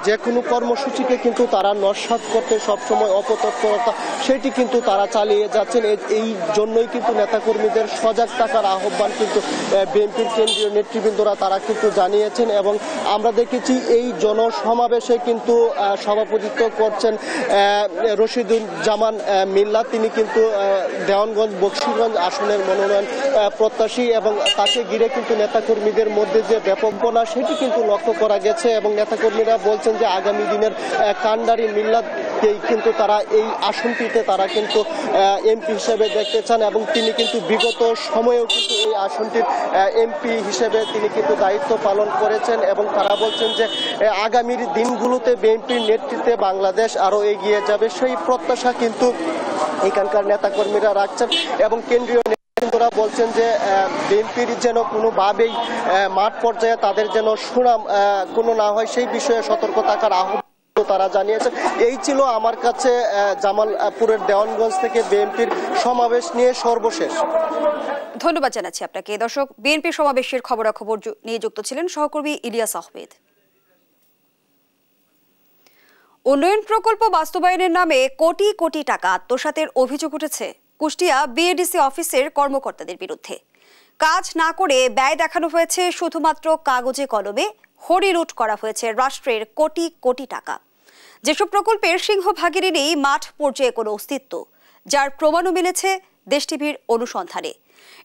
যে কোনো কর্মসূচিকে কিন্তু তারা নস্যাৎ করতে সবসময় অপতৎপরতা সেটি কিন্তু তারা চালিয়ে যাচ্ছেন। এই জন্যই কিন্তু নেতাকর্মীদের সজাগ থাকার আহ্বান কিন্তু বিএনপির কেন্দ্রীয় নেতৃবৃন্দরা তারা কিন্তু জানিয়েছেন এবং আমরা দেখেছি এই জনসমাবেশে কিন্তু সভাপতিত্ব করছেন রশিদুজ্জামান মিল্লাত। তিনি কিন্তু দেওয়ানগঞ্জ বকশীগঞ্জ আসনের মনোনয়ন প্রত্যাশী এবং তাকে ঘিরে কিন্তু নেতাকর্মীদের মধ্যে যে ব্যাপকতা সেটি কিন্তু লক্ষ্য করা গেছে এবং নেতাকর্মীরা বলছেন যে আগামী দিনের কান্ডারি মিল্লাতকেই কিন্তু তারা এই আসনটিতে তারা কিন্তু এমপি হিসেবে দেখতে চান এবং তিনি কিন্তু বিগত সময়েও কিন্তু এই আসনটির এমপি হিসেবে তিনি কিন্তু দায়িত্ব পালন করেছেন এবং তারা বলছেন যে আগামীর দিনগুলোতে বিএনপির নেতৃত্বে বাংলাদেশ আরো এগিয়ে যাবে সেই প্রত্যাশা কিন্তু এখানকার নেতাকর্মীরা রাখছেন এবং কেন্দ্রীয় নেতৃবৃন্দরা বলছেন যে বিএনপির যেন কোনোভাবেই মাঠ পর্যায়ে তাদের যেন সুনাম কোনো না হয় সেই বিষয়ে সতর্ক থাকার আহ্বান তারা জানিয়েছেন। এই ছিল আমার কাছে জামালপুরের দেওয়ানগঞ্জ থেকে বিএনপির সমাবেশ নিয়ে সর্বশেষ। ধন্যবাদ জানাচ্ছি আপনাকে। দর্শক, বিএনপি সমাবেশের খবরাখবর নিয়ে যুক্ত ছিলেন সহকর্মী ইলিয়াস আহমেদ। উন্নয়ন প্রকল্প বাস্তবায়নের নামে কোটি কোটি টাকা আত্মসাতের অভিযোগ উঠেছে কুষ্টিয়া বিএডিসি অফিসের কর্মকর্তাদের বিরুদ্ধে। কাজ না করে ব্যয় দেখানো হয়েছে শুধুমাত্র কাগজে কলমে, হরিলুট করা হয়েছে রাষ্ট্রের কোটি কোটি টাকা। যেসব প্রকল্পের সিংহভাগেরই নেই মাঠ পর্যায়ে কোনো অস্তিত্ব, যার প্রমাণও মিলেছে দেশ টিভির অনুসন্ধানে।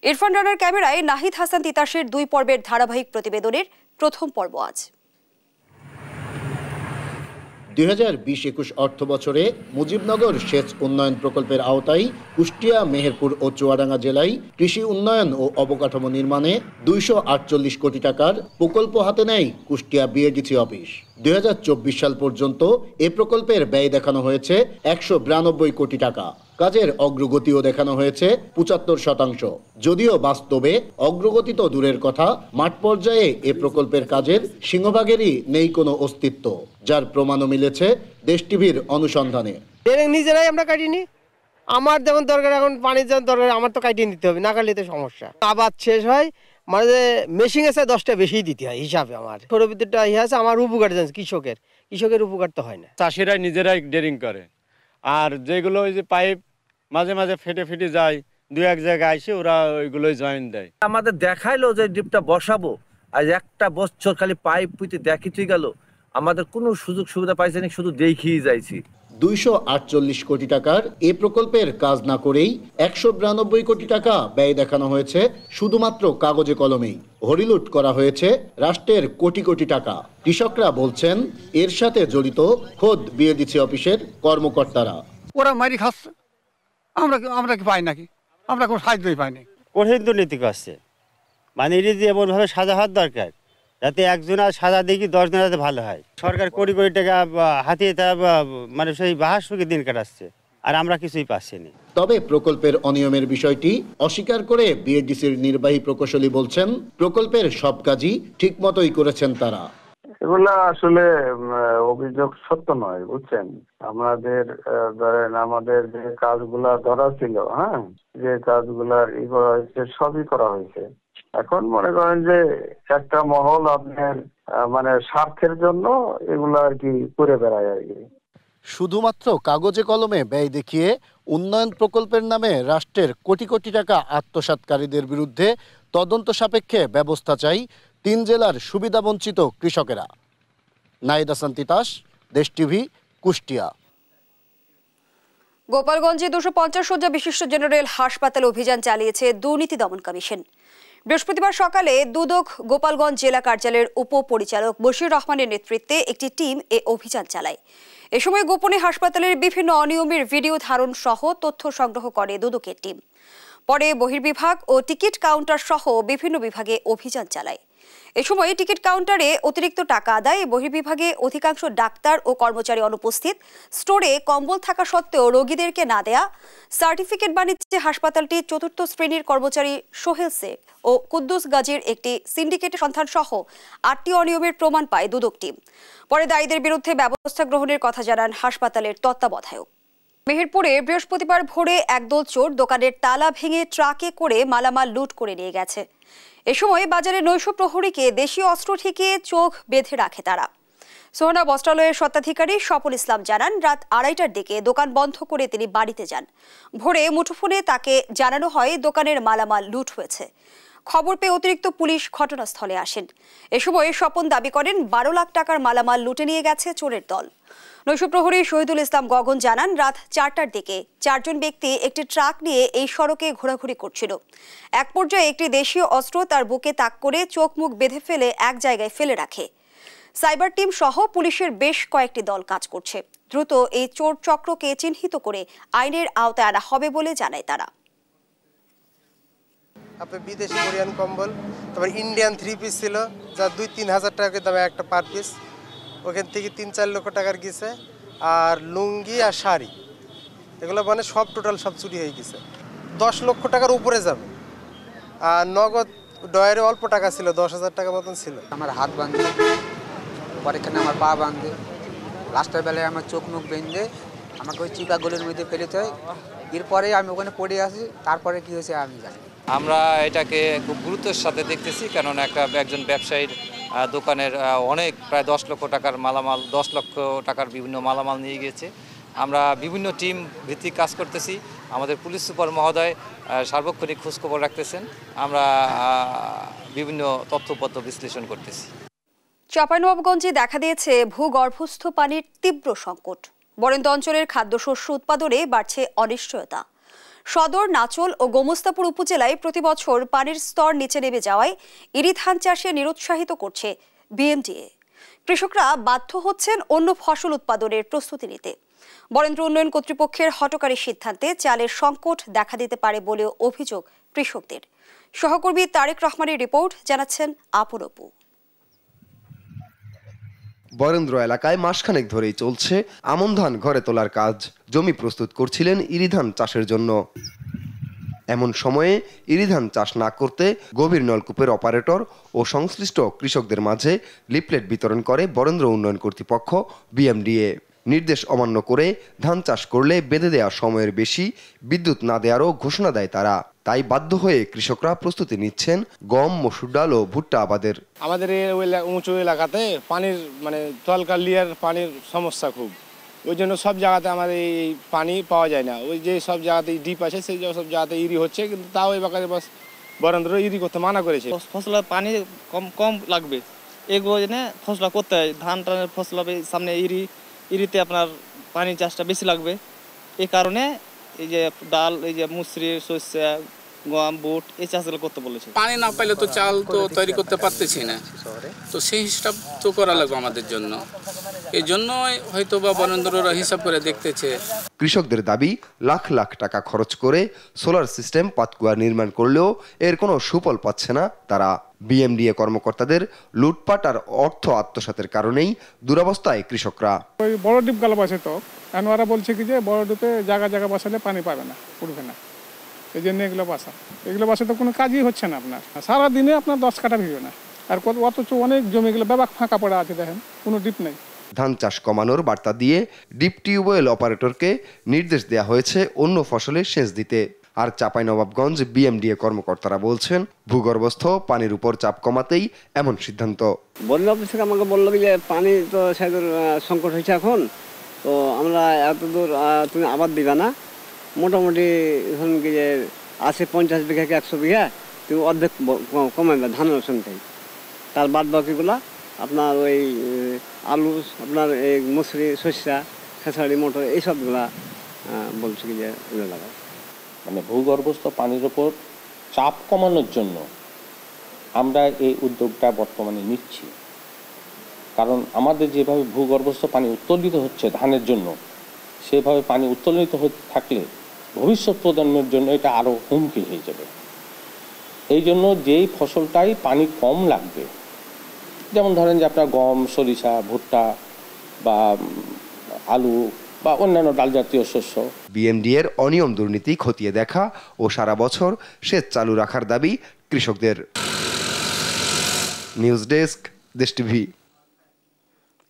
ইরফান রানার ক্যামেরায় নাহিদ হাসান তিতাসের 2 পর্বের ধারাবাহিক প্রতিবেদনের প্রথম পর্ব আজ। 2020-21 অর্থ বছরে মুজিবনগর সেচ উন্নয়ন প্রকল্পের আওতায় কুষ্টিয়া, মেহেরপুর ও চুয়াডাঙ্গা জেলায় কৃষি উন্নয়ন ও অবকাঠামো নির্মাণে 248 কোটি টাকার প্রকল্প হাতে নেয় কুষ্টিয়া বিএডিসি অফিস। 2024 সাল পর্যন্ত এ প্রকল্পের ব্যয় দেখানো হয়েছে 192 কোটি টাকা। কাজের অগ্রগতিও দেখানো হয়েছে 75%। যদিও বাস্তবে অগ্রগতি তো দূরের কথা, মাঠ পর্যায়ে এ প্রকল্পের কাজের সিংহভাগেরই নেই কোনো অস্তিত্ব, যার প্রমাণও মিলেছে দেশ টিভির অনুসন্ধানে। নিজেরাই আমরা কাটিনি, আমার যেমন দরকার, এখন পানির যেমন দরকার, আমার তো কাটিয়ে নিতে হবে, না কাটলে তো সমস্যা। আবাদ শেষ হয় মানে মেশিন এসে 10টা বেশি দিতে হয় হিসাবে। আমার সৌরবিদ্যুৎটা আছে, আমার উপকার জানছে কৃষকের উপকার তো হয় না। চাষিরাই নিজেরাই ডেরিং করে, আর যেগুলো ওই যে পাইপ মাঝে মাঝে ফেটে যায়, 2-1 জায়গায় এসে ওরা ওইগুলোই জয়েন দেয়। আমাদের দেখাইলো যে ডিপটা বসাবো, আজ একটা বছর খালি পাইপ পুঁতে দেখিতে গেল, আমাদের কোনো সুযোগ সুবিধা পাইছে না, শুধু দেখিয়ে যাইছি। 248 কোটি টাকার এ প্রকল্পের কাজ না করেই 192 কোটি টাকা ব্যয় দেখানো হয়েছে শুধুমাত্র কাগজে কলমেই। হরিলুট করা হয়েছে রাষ্ট্রের কোটি কোটি টাকা। কৃষকরা বলছেন এর সাথে জড়িত খোদ বিএডিসি অফিসের কর্মকর্তারা। ওরা মারি খাচ্ছে, আমরা কি পাই নাকি? আমরা কোনো সাহায্যই পাইনি। কঠিন দুর্নীতি করছে, মানে এটি যে এমনভাবে সাজা হওয়ার দরকার যাতে একজন আর সাজা দেখি 10 জন যাতে ভালো হয়। সরকার কোটি কোটি টাকা হাতিয়ে তা মানে সেই বাহার সুখে দিন কাটাচ্ছে, আর আমরা কিছুই পাচ্ছি না। তবে প্রকল্পের অনিয়মের বিষয়টি অস্বীকার করে বিএডিসির নির্বাহী প্রকৌশলী বলছেন প্রকল্পের সব কাজই ঠিক মতোই করেছেন তারা। এগুলা আসলে অভিযোগ সত্য নয়, বুঝছেন। আমাদের যে কাজগুলা ধরা ছিল, যে কাজগুলার করা হয়েছে সবই করা হয়েছে। এখন মনে করেন যে একটা মহল আপনার মানে স্বার্থের জন্য এগুলা আর কি করে বেড়ায় আর কি। শুধুমাত্র কাগজে কলমে ব্যয় দেখিয়ে উন্নয়ন প্রকল্পের নামে রাষ্ট্রের কোটি কোটি টাকা আত্মসাৎকারীদের বিরুদ্ধে তদন্ত সাপেক্ষে ব্যবস্থা চাই 3 জেলার সুবিধাবঞ্চিত কৃষকেরা। নাহিদ হাসান তিতাস, দেশ টিভি, কুষ্টিয়া। গোপালগঞ্জে 250 শয্যা বিশিষ্ট জেনারেল হাসপাতালে অভিযান চালিয়েছে দুর্নীতি দমন কমিশন। বৃহস্পতিবার সকালে দুদক গোপালগঞ্জ জেলা কার্যালয়ের উপপরিচালক বশির রহমানের নেতৃত্বে একটি টিম এ অভিযান চালায়। এ সময় গোপনে হাসপাতালের বিভিন্ন অনিয়মের ভিডিও ধারণ সহ তথ্য সংগ্রহ করে দুদকের টিম। পরে বহির্বিভাগ ও টিকিট কাউন্টার সহ বিভিন্ন বিভাগে অভিযান চালায়। এ সময় টিকিট কাউন্টারে অতিরিক্ত টাকা আদায়, বহির্বিভাগে অধিকাংশ ডাক্তার ও কর্মচারী অনুপস্থিত, স্টোরে কম্বল থাকা সত্ত্বেও রোগীদেরকে না দেয়া, সার্টিফিকেট বাণিজ্যে হাসপাতালটির ৪র্থ শ্রেণীর কর্মচারী সোহেল শেখ ও কুদ্দুস গাজীর একটি সিন্ডিকেটের সন্ধান সহ ৮টি অনিয়মের প্রমাণ পায় দুদক টিম। পরে দায়ীদের বিরুদ্ধে ব্যবস্থা গ্রহণের কথা জানান হাসপাতালের তত্ত্বাবধায়ক। মেহেরপুরে বৃহস্পতিবার ভোরে একদল চোর দোকানের তালা ভেঙে ট্রাকে করে মালামাল লুট করে নিয়ে গেছে। এ সময় বাজারে নৈশ প্রহরীকে দেশীয় অস্ত্র ঠেকিয়ে চোখ বেঁধে রাখে তারা। সোহনা বস্ত্রালয়ের স্বত্বাধিকারী স্বপন ইসলাম জানান, রাত ২:৩০টার দিকে দোকান বন্ধ করে তিনি বাড়িতে যান। ভোরে মুঠোফোনে তাকে জানানো হয় দোকানের মালামাল লুট হয়েছে। খবর পেয়ে অতিরিক্ত পুলিশ ঘটনাস্থলে আসেন। এ সময় স্বপন দাবি করেন ১২ লাখ টাকার মালামাল লুটে নিয়ে গেছে চোরের দল। নৈশ প্রহরী শহীদুল ইসলাম গগন জানান, রাত ৪টার দিকে ৪ জন ব্যক্তি একটি ট্রাক নিয়ে এই সড়কে ঘোরাঘুরি করছিল। এক পর্যায়ে একটি দেশীয় অস্ত্র তার বুকে তাক করে চোখ মুখ বেঁধে ফেলে এক জায়গায় ফেলে রাখে। সাইবার টিম সহ পুলিশের বেশ কয়েকটি দল কাজ করছে। দ্রুত এই চোর চক্রকে চিহ্নিত করে আইনের আওতায় আনা হবে বলে জানায় তারা। আপনার বিদেশি কোরিয়ান কম্বল, তারপর ইন্ডিয়ান ৩ পিস ছিল, যা ২-৩ হাজার টাকা দামে একটা পার পিস। ওখান থেকে ৩-৪ লক্ষ টাকার গেছে। আর লুঙ্গি আর শাড়ি, এগুলো মানে সব টোটাল সব চুরি হয়ে গেছে। ১০ লক্ষ টাকার উপরে যাবে। আর নগদ ডয়ারে অল্প টাকা ছিল, ১০,০০০ টাকা মতন ছিল। আমার হাত বাঁধে, পরে এখানে আমার পা বাঁধে, লাস্টের বেলায় আমার চোখ মুখ বেঁধে আমাকে ওই চিপা গলির মধ্যে ফেলেতে হয়। এরপরে আমি ওখানে পড়ে আসি, তারপরে কি হয়েছে আমি জানি। আমরা এটাকে খুব গুরুত্বের সাথে দেখতেছি, কেননা একজন ব্যবসায়ীর দোকানের অনেক প্রায় ১০ লক্ষ টাকার মালামাল, ১০ লক্ষ টাকার বিভিন্ন মালামাল নিয়ে গিয়েছে। আমরা বিভিন্ন টিম ভিত্তিক কাজ করতেছি। আমাদের পুলিশ সুপার মহোদয় সার্বক্ষণিক খোঁজখবর রাখতেছেন। আমরা বিভিন্ন তথ্যপত্র বিশ্লেষণ করতেছি। চাঁপাইনবাবগঞ্জে দেখা দিয়েছে ভূগর্ভস্থ পানির তীব্র সংকট। বরেন্দ্র অঞ্চলের খাদ্যশস্য উৎপাদনে বাড়ছে অনিশ্চয়তা। সদর, নাচল ও গোমস্তাপুর উপজেলায় প্রতি বছর পানির স্তর নিচে নেমে যাওয়ায় ইরি ধান চাষে নিরুৎসাহিত করছে বিএমডিএ। কৃষকরা বাধ্য হচ্ছেন অন্য ফসল উৎপাদনের প্রস্তুতি নিতে। বরেন্দ্র উন্নয়ন কর্তৃপক্ষের হঠকারী সিদ্ধান্তে চালের সংকট দেখা দিতে পারে বলেও অভিযোগ কৃষকদের। সহকর্মী তারেক রহমানের রিপোর্ট, জানাচ্ছেন আপন অপু। বরেন্দ্র এলাকায় মাসখানেক ধরেই চলছে আমন ধান ঘরে তোলার কাজ। জমি প্রস্তুত করছিলেন ইরি ধান চাষের জন্য। এমন সময়ে ইরি ধান চাষ না করতে গভীর নলকূপের অপারেটর ও সংশ্লিষ্ট কৃষকদের মাঝে লিফলেট বিতরণ করে বরেন্দ্র উন্নয়ন কর্তৃপক্ষ বিএমডিএ। নির্দেশ অমান্য করে ধান চাষ করলে বেঁধে দেওয়া সময়ের বেশি বিদ্যুৎ না দেওয়ারও ঘোষণা দেয় তারা। তাই বাধ্য হয়ে কৃষকরা প্রস্তুতি নিচ্ছেন গম, মসুর ডাল ও ভুট্টা আবাদের। আমাদের এই উঁচু এলাকাতে পানির তলকার লিয়ার পানির সমস্যা খুব, ওই জন্য সব জায়গাতে আমাদের এই পানি পাওয়া যায় না। ওই যে সব জায়গাতে ডিপ আছে সেই সব জায়গাতে ইরি হচ্ছে, কিন্তু তাও এই বাকারে বরেন্দ্র ইরি করতে মানা করেছে। ফসলের পানি কম লাগবে, এগুলো জেনে ফসল করতে হয়। ধান টানের ফসল হবে সামনে, ইরিতে আপনার পানি চাষটা বেশি লাগবে। এই কারণে এই যে ডাল, এই যে মুসরি, সরষে, গম, বুট এই চাষগুলো করতে বলেছে। পানি না পাইলে তো চাল তো তৈরি করতে পারতেছি না, তো সেই হিসাব তো করা লাগবে আমাদের জন্য। এই জন্য হয়তো বা বরেন্দ্ররা হিসাব করে দেখতেছে। কৃষকদের দাবি, লাখ লাখ টাকা খরচ করে সোলার সিস্টেম পাতকুয়া নির্মাণ করলেও এর কোনো সুফল পাচ্ছে না তারা। বিএমডিএ কর্মকর্তাদের লুটপাট আর অর্থ আত্মসাতের কারণেই দুরবস্থায় কৃষকরা। ওই বড় ডিপ গালা বাসে তো ওরা বলছে কি যে বড় ডিপে জায়গা বসালে পানি পাবে না, উঠবে না, এই জন্য এগুলো বাসা তো কোনো কাজই হচ্ছে না। আপনার সারাদিনে আপনার 10 কাঠা ভিড়বে না, আর অথচ অনেক জমিগুলো ব্যাপক ফাঁকা পড়া আছে, দেখেন কোনো ডিপ নেই। ধান চাষ কমানোর বার্তা দিয়ে ডিপ টিউবওয়েল অপারেটরকে নির্দেশ দেওয়া হয়েছে অন্য ফসলে সেচ দিতে। আর চাঁপাইনবাবগঞ্জ বিএমডিএ কর্মকর্তারা বলছেন, ভূগর্ভস্থ পানির উপর চাপ কমাতেই এমন সিদ্ধান্ত। বন্যা অফিস থেকে আমাকে বললো যে পানি তো সেদূর সংকট হয়েছে এখন, তো আমরা এত দূর তুমি আবাদ দিবা না, মোটামুটি ধরুন কি যে আছে 50 বিঘা কি 100 বিঘা, তুমি অর্ধেক কমাবে ধানের সঙ্গেই। তার বাদ বাকিগুলা আপনার ওই আলু, আপনার এই মুসরি, শস্যা, খেসারি, মটর এইসবগুলা বলছে কি যে লাগাও। মানে ভূগর্ভস্থ পানির ওপর চাপ কমানোর জন্য আমরা এই উদ্যোগটা বর্তমানে নিচ্ছি। কারণ আমাদের যেভাবে ভূগর্ভস্থ পানি উত্তোলিত হচ্ছে ধানের জন্য, সেভাবে পানি উত্তোলিত হতে থাকলে ভবিষ্যৎ প্রজন্মের জন্য এটা আরও হুমকি হয়ে যাবে। এই জন্য যেই ফসলটাই পানি কম লাগবে, যেমন ধরেন যে আপনার গম, সরিষা, ভুট্টা বা আলু বা অন্যান্য ডাল জাতীয় শস্য। বিএমডি এর অনিয়ম দুর্নীতি খতিয়ে দেখা ও সারা বছর সেচ চালু রাখার দাবি কৃষকদের। নিউজ ডেস্ক, দেশ টিভি।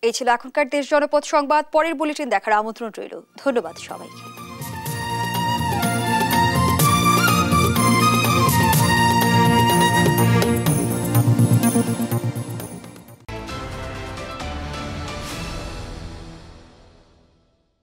এই ছিল এখনকার দেশ জনপদ সংবাদ। পরের বুলেটিন দেখার আমন্ত্রণ রইল। ধন্যবাদ সবাইকে।